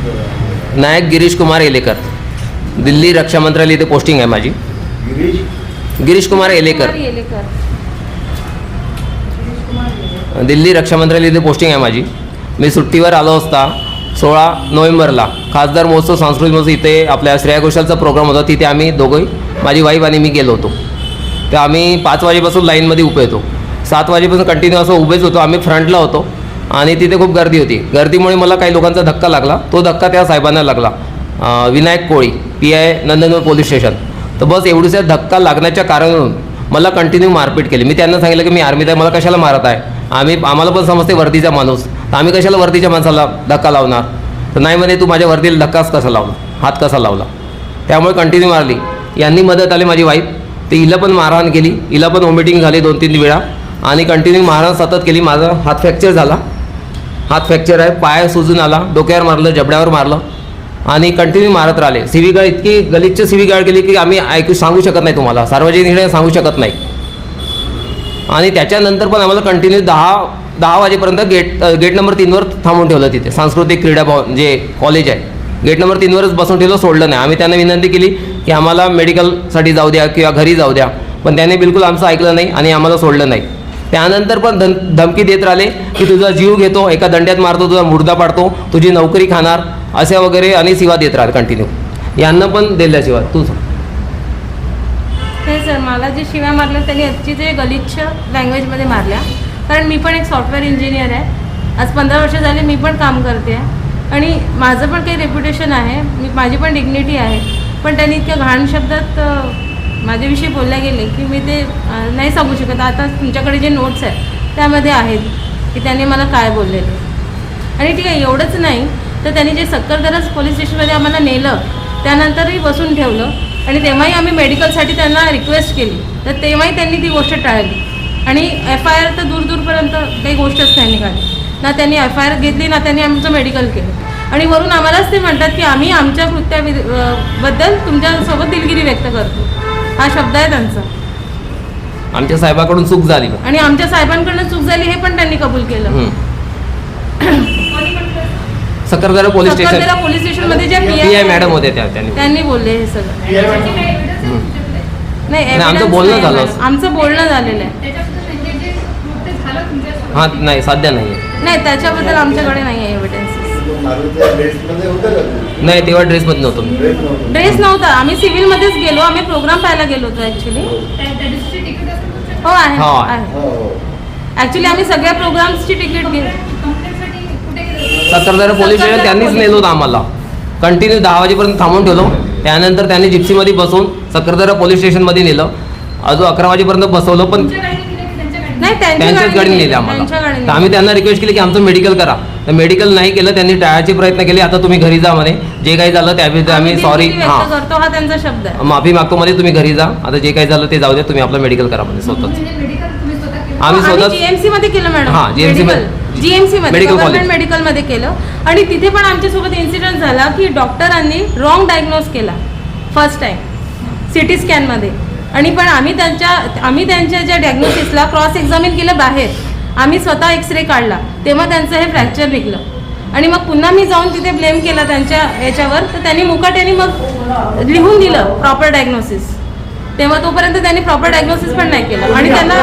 नायक गिरीश कुमार एलेकर, दिल्ली रक्षा मंत्रालय इथे पोस्टिंग आहे माझी. गिरीश कुमार एलेकर, दिल्ली रक्षा मंत्रालय इथे पोस्टिंग आहे माझी. मी सुट्टीवर आलो असता 16 नोव्हेंबरला खासदार महोत्सव सांस्कृतिक महोत्सव इथे आपल्या श्रेया घोषालचा प्रोग्राम होता. तिथे आम्ही दोघंही, माझी वाईफ आणि मी गेलो होतो. तर आम्ही 5 वाजेपासून लाईनमध्ये उभे होतो. 7 वाजेपासून कंटिन्यू असं उभेच होतो. आम्ही फ्रंटला होतो आणि तिथे खूप गर्दी होती. गर्दीमुळे मला काही लोकांचा धक्का लागला. तो धक्का त्या साहेबांना लागला, विनायक कोळी, PI नंदनवन पोलीस स्टेशन. तर बस एवढीसा धक्का लागण्याच्या कारणावरून मला कंटिन्यू मारपीट केली. मी त्यांना सांगितलं की मी आर्मीत आहे, मला कशाला मारत आहे, आम्हाला पण समजते वर्दीचा माणूस, तर आम्ही कशाला वर्दीच्या माणसाला धक्का लावणार. तर नाही म्हणे, तू माझ्या वर्दीला धक्काच कसा लावला, हात कसा लावला. त्यामुळे कंटिन्यू मारली. यांनी मदत आली माझी वाईफ, तर हिला पण मारहाण केली. हिला पण वॉमिटिंग झाली 2-3 वेळा आणि कंटिन्यू मारहाण सतत केली. माझा हात फ्रॅक्चर झाला, हात फ्रॅक्चर आहे, पाय सुजून आला, डोक्यावर मारलं, जबड्यावर मारलं आणि कंटिन्यू मारत राहिले. शिवीगाळ इतकी गलिच्छ शिवीगाळ केली की आम्ही सांगू शकत नाही तुम्हाला, सार्वजनिक सांगू शकत नाही. आणि त्याच्यानंतर पण आम्हाला कंटिन्यू 10 वाजेपर्यंत गेट नंबर 3वर थांबून ठेवलं. तिथे सांस्कृतिक क्रीडा भवन जे कॉलेज आहे, गेट नंबर 3वरच बसून ठेवलं, सोडलं नाही. आम्ही त्यांना विनंती केली की आम्हाला मेडिकलसाठी जाऊ द्या किंवा घरी जाऊ द्या, पण त्याने बिलकुल आमचं ऐकलं नाही आणि आम्हाला सोडलं नाही. त्यानंतर पण धमकी देत राहिले की तुझा जीव घेतो, एका दंड्यात मारतो, तुझा मुर्दा पाडतो, तुझी नोकरी खाणार, अशा वगैरे आणि शिवा देत राहिले कंटिन्यू. यांना पण दिल्या शिवा. तू हे सर, मला जे शिव्या मारल्या त्यांनी अतिशय गलिच्छ लँग्वेजमध्ये मारल्या. कारण मी पण एक सॉफ्टवेअर इंजिनियर आहे, आज 15 वर्ष झाले मी पण काम करते आहे आणि माझं पण काही रेप्युटेशन आहे, माझी पण डिग्निटी आहे. पण त्यांनी इतक्या घाण शब्दात माझ्याविषयी बोलल्या गेले की मी ते नाही सांगू शकत. आता तुमच्याकडे जे नोट्स आहेत त्यामध्ये आहेत की त्यांनी मला काय बोललेले. आणि ठीक आहे, एवढंच नाही तर त्यांनी जे सक्करदरा पोलीस स्टेशनमध्ये आम्हाला नेलं त्यानंतरही बसून ठेवलं आणि तेव्हाही आम्ही मेडिकलसाठी त्यांना रिक्वेस्ट केली, तर तेव्हाही त्यांनी ती गोष्ट टाळली. आणि FIR तर दूरपर्यंत काही गोष्टच नाही निघाली. ना त्यांनी FIR घेतली, ना त्यांनी आमचं मेडिकल केलं. आणि वरून आम्हालाच ते म्हणतात की आम्ही आमच्या कृत्याबद्दल तुमच्यासोबत दिलगिरी व्यक्त करतो, हा शब्द आहे त्यांचा. आमच्या साहेबाकडून चूक झाली आणि आमच्या साहेबांकडून चूक झाली हे पण त्यांनी कबूल केलं. सक्करदरा पोलीस स्टेशनमध्ये ज्या PI मॅडम होते त्यांनी बोलले हे सगळं. नाही, आमचं बोलणं झालं, आमचं बोलणं झालेलं आहे. हां, नाही सध्या नाही, त्याच्याबद्दल आमच्याकडे नाही आहे एव्हिडन्स. नाही, तेव्हा ड्रेसमध्ये नव्हतो मी. ड्रेस नव्हता, आम्ही सिव्हिलमध्येच गेलो, आम्ही प्रोग्राम पाहायला गेलो होतो ॲक्च्युली. हो आहे, ॲक्च्युली आम्ही सगळ्या प्रोग्राम्सची तिकीट घेतो. सक्करदरा पोलीस स्टेशन त्यांनीच नेलं होतं आम्हाला. कंटिन्यू 10 वाजेपर्यंत थांबून ठेवलो. त्यानंतर त्यांनी जिप्सीमध्ये बसवून सक्करदरा पोलीस स्टेशनमध्ये नेलं. अजून 11 वाजेपर्यंत बसवलं, पण त्यांच्याच गाडीने नेले आम्हाला. तर आम्ही त्यांना रिक्वेस्ट केली की आमचं मेडिकल करा, तर मेडिकल नाही केलं. त्यांनी टाळायचे प्रयत्न केले. आता तुम्ही घरी जा म्हणे, जे काही झालं त्याबद्दल आम्ही सॉरी, हा त्यांचा शब्द आहे, माफी मागतो म्हणे, तुम्ही घरी जा, आता जे काही झालं ते जाऊ द्या, तुम्ही आपलं मेडिकल करा म्हणे स्वतःच. आम्ही स्वतः GMC मध्ये केलं मॅडम. हां, GMC मध्ये गव्हर्नमेंट मेडिकलमध्ये केलं. आणि तिथे पण आमच्यासोबत इन्सिडेंट झाला की डॉक्टरांनी रॉंग डायग्नोज केला फर्स्ट टाइम CT स्कॅनमध्ये. आणि पण आम्ही त्यांच्या ज्या डायग्नोसिसला क्रॉस एक्झामिन केलं बाहेर, आम्ही स्वतः एक्सरे काढला, तेव्हा त्यांचं हे फ्रॅक्चर निघलं. आणि मग पुन्हा मी जाऊन तिथे ब्लेम केला त्यांच्या याच्यावर, तर त्यांनी मुकाट्याने मग लिहून दिलं प्रॉपर डायग्नोसिस. तेव्हा तोपर्यंत त्यांनी प्रॉपर डायग्नोसिस पण नाही केलं. आणि त्यांना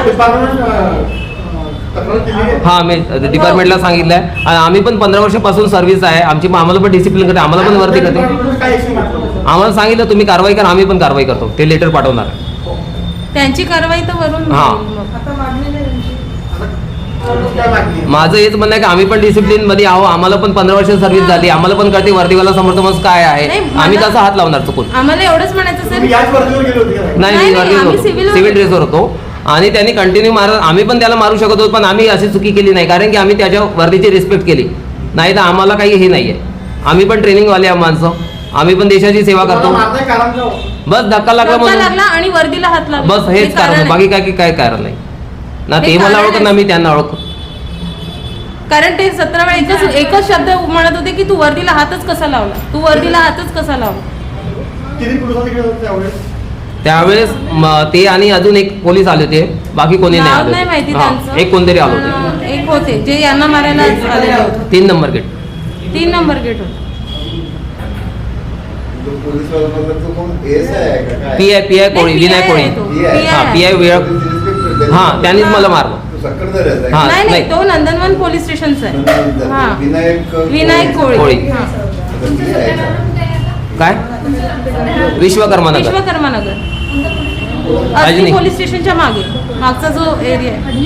हां, मी डिपार्टमेंटला सांगितलं आहे. आणि आम्ही पण 15 वर्षापासून सर्व्हिस आहे आमची, आम्हाला पण डिसिप्लिन करते, आम्हाला पण वरती करते. आम्हाला सांगितलं तुम्ही कारवाई करा, आम्ही पण कारवाई करतो, ते लेटर पाठवणार. त्यांची कारवाई तर वरून. माझं हेच म्हणणं आहे की आम्ही पण डिसिप्लिन मध्ये आहो. आम्हाला पण 15 वर्ष सर्व्हिस झाली, आम्हाला पण कळते वर्दीवाला समोरचा माणूस काय आहे. आम्ही कसं हात लावणार चुकून? आम्हाला एवढंच म्हणायचं सर. नाही, मी सिव्हिल ड्रेसवर होतो आणि त्यांनी कंटिन्यू आम्ही पण त्याला मारू शकत होतो, पण आम्ही अशी चुकी केली नाही, कारण की आम्ही त्याच्या वर्दीची रिस्पेक्ट केली. नाही तर आम्हाला काही हे नाही आहे. आम्ही पण ट्रेनिंगवाले माणसं, आम्ही पण देशाची सेवा करतो. बस धक्का लागला म्हणून आणि वर्दीला हात लागला, बस हेच कारण, बाकी काय कारण नाही ना. ते मला ओळखत ना मी त्यांना ओळख. कारण ते 17 वेळा एकच शब्द म्हणत होते की तू वर्दीला हातच कसा लावला, तू वर्दीला हातच कसा लावला. त्यावेळेस ते आणि अजून एक पोलीस आले होते, बाकी कोणी नाही आले. माहिती त्यांचं. एक कोणतरी आले होते, एक होते जे यांना मारायला आलेले होते. 3 नंबर गेट. 3 नंबर गेट होते. पोलीस वाला तो कोण एस आहे का काय? पी आय कोळी, विनायक कोळी. हा, PI वेळ. हां, त्यांनीच मला मारलं. तो सक्करदऱ्याचा आहे. हा. नाही नाही. तो नंदनवन पोलीस स्टेशनचा आहे. हा. विनायक कोळी. कोळी. कोळी. हा. आता ती आहे का? काय? विश्वकर्मा नगर. विश्वकर्मा नगर अजनी. अजनी पोलीस स्टेशनच्या मागचा जो एरिया आहे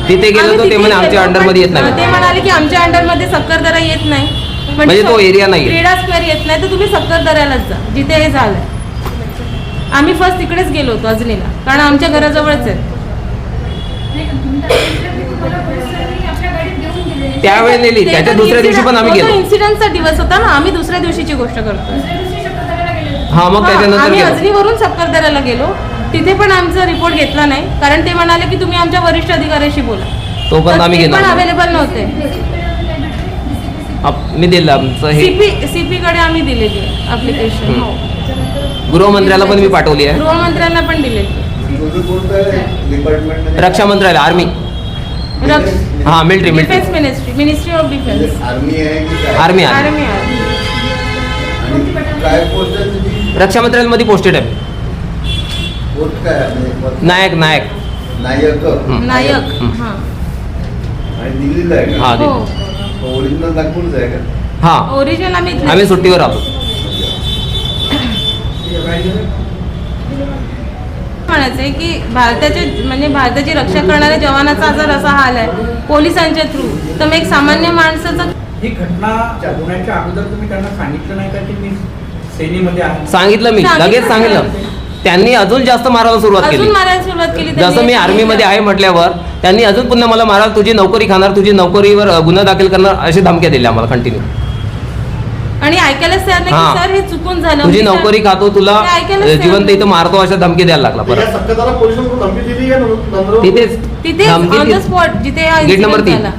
तिथे गेलो आम्ही तर ते तिथे म्हणे आमच्या गेलो, अंडरमध्ये येत पण नाही. ते म्हणाले की आमच्या अंडरमध्ये सक्करदरा येत नाही. म्हणजे तो area नाहीये. क्रीडा स्क्वेअर येत नाही तर तुम्ही सक्करदऱ्यालाच जा जिथे हे झालंय. आम्ही फर्स्ट तिकडेच गेलो होतो अजनीला, कारण आमच्या घराजवळच आहे. त्यावेळी नेली, त्याच्या दुसऱ्या दिवशी पण आम्ही गेलो. इन्सिडेंटचा दिवस होता ना, आम्ही दुसऱ्या दिवशीची गोष्ट करतो. हा, मग त्याच्यानंतर आम्ही गेलो. अजनीवरून सक्करदऱ्याला गेलो. तिथे पण आमचा रिपोर्ट घेतला नाही, कारण ते म्हणाले की तुम्ही आमच्या वरिष्ठ अधिकाऱ्याशी बोला. तोपर्यंत आम्ही ते गेलो. पण अवेलेबल नव्हते. मी दिलं आमचं हे सीपी कडे आम्ही दिलेली ऍप्लिकेशन. गृहमंत्र्याला पण मी पाठवली आहे. गृहमंत्र्यांना पण दिलेली. तुझं कोणतं डिपार्टमेंट? रक्षा मंत्रालय, आर्मी. हा, military defence ministry of defence. Army आहे की काय? आर्मी. आर्मी आणि काय पोस्ट आहे तुझी? रक्षा मंत्रालयामध्ये पोस्टेड आहे. पोस्ट काय आहे? म्हणजे नायक. नायक. नायक. हं. हा. आणि दिल्लीला आहे हा, का? दिल्ली. ओरिजिनल नागपूरचं आहे का? हा, ओरिजिनल आम्ही आम्ही सुट्टीवर आलो. म्हणायचंय की भारताची रक्षा करणाऱ्या जवानाचा जर असा हाल आहे पोलिसांच्या थ्रू, तर मग एक सामान्य माणसाचा. ही घटना होण्याच्या अगोदर तुम्ही त्यांना सांगितलं नाही का की मी सेनेमध्ये आहे? सांगितलं मी, लगेच सांगितलं. त्यांनी अजून जास्त मारायला सुरुवात केली. अजून मारायला सुरुवात केली जसं त्यांनी. मी आर्मीमध्ये आहे म्हटल्यावर त्यांनी अजून पुन्हा मला मारायला, तुझी नोकरी खाणार, तुझी नोकरीवर गुन्हा दाखल करणार, अशी धमक्या दिल्या आम्हाला कंटिन्यू. आणि ऐकायलाच तयार नाही हा. की सर हे चुकून झालं. तुझी नोकरी खातो, तुला ते ऐकायलाच तयार जिवंत नाही. इथं मारतो, अशा धमकी द्यायला लागला परत. सक्करदरा पोलिसांकडून धमकी दिली का नंदुरबार? तिथेच तिथे धमकी ऑन द दिली. स्पॉट जिथे हा गेट नंबर incident 3. झाला.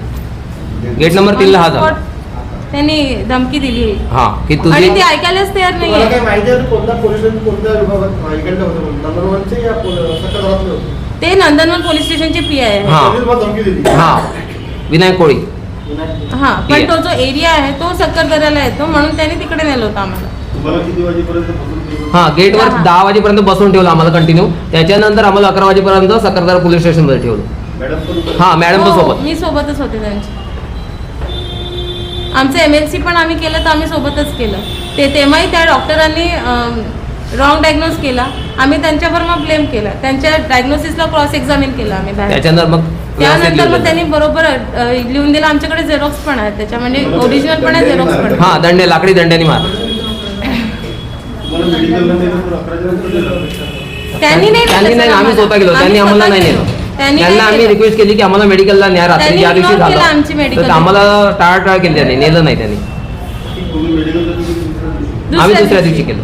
गेट नंबर 3 ला हा On the झाला. spot त्यांनी धमकी दिली. हा, की आणि तुझी ते ऐकायलाच तयार तुम्हाला नाहीये. काय माहिती आहे कोणत्या पोलिसांनी कोणत्या विभागात इकडलं होतं? नंदुरबारचे या सक्करदरातले होते? ते नंदनवन पोलीस स्टेशनचे पी आहे. हा. त्यांनी तुम्हाला धमकी दिली? हा, विनायक कोळी. हा, पण PI. तो जो एरिया आहे तो सक्करदऱ्याला येतो, म्हणून त्यांनी तिकडे नेलं होतं आम्हाला. तुम्हाला किती वाजेपर्यंत बसून ठेवलं? हा, गेटवर 10 वाजेपर्यंत बसवून ठेवलं आम्हाला कंटिन्यू. त्याच्यानंतर आम्हाला 11 वाजेपर्यंत सक्करदरा पोलीस स्टेशनमध्ये ठेवलं. मॅडम पण हा, मॅडम पण हो, सोबत. मी सोबतच होते त्यांच्या. आमचं MLC पण आम्ही केलं तर आम्ही सोबतच केलं. तेव्हाही त्या डॉक्टरांनी रॉंग डायग्नोज केला. आम्ही त्यांच्यावर मग ब्लेम केला. त्यांच्या डायग्नोसिसला क्रॉस एक्झामिन केलं आम्ही बाहेर. त्याच्यानंतर मग व्यवस्थित त्यानंतर लिहून मग दिलं. त्यांनी बरोबर लिहून दिलं. आमच्याकडे झेरॉक्स पण आहेत त्याच्या, म्हणजे ओरिजिनल पण आहे, झेरॉक्स पण आहे. हा, दंडे, लाकडी दंड्याने मार. तुम्हाला मेडिकलला नेलं तर 11 नंतर नेलं? त्यांनी नाही त्यांनी नेलं नाही, सर आम्ही स्वतः गेलो. त्यांनी आम्ही आम्हाला स्वतः नाही गेलो. नेलं. त्यांनी त्यांना नाही आम्ही केलं. रिक्वेस्ट केली की आम्हाला मेडिकलला न्या, रात्री त्यांनी ज्या दिवशी ignore केलं आमची झालं medical. तर आम्हाला टाळाटाळ केली, त्यांनी नेलं नाही. त्यांनी तुम्ही मेडिकलला आम्ही दुसऱ्या दिवशी केलं.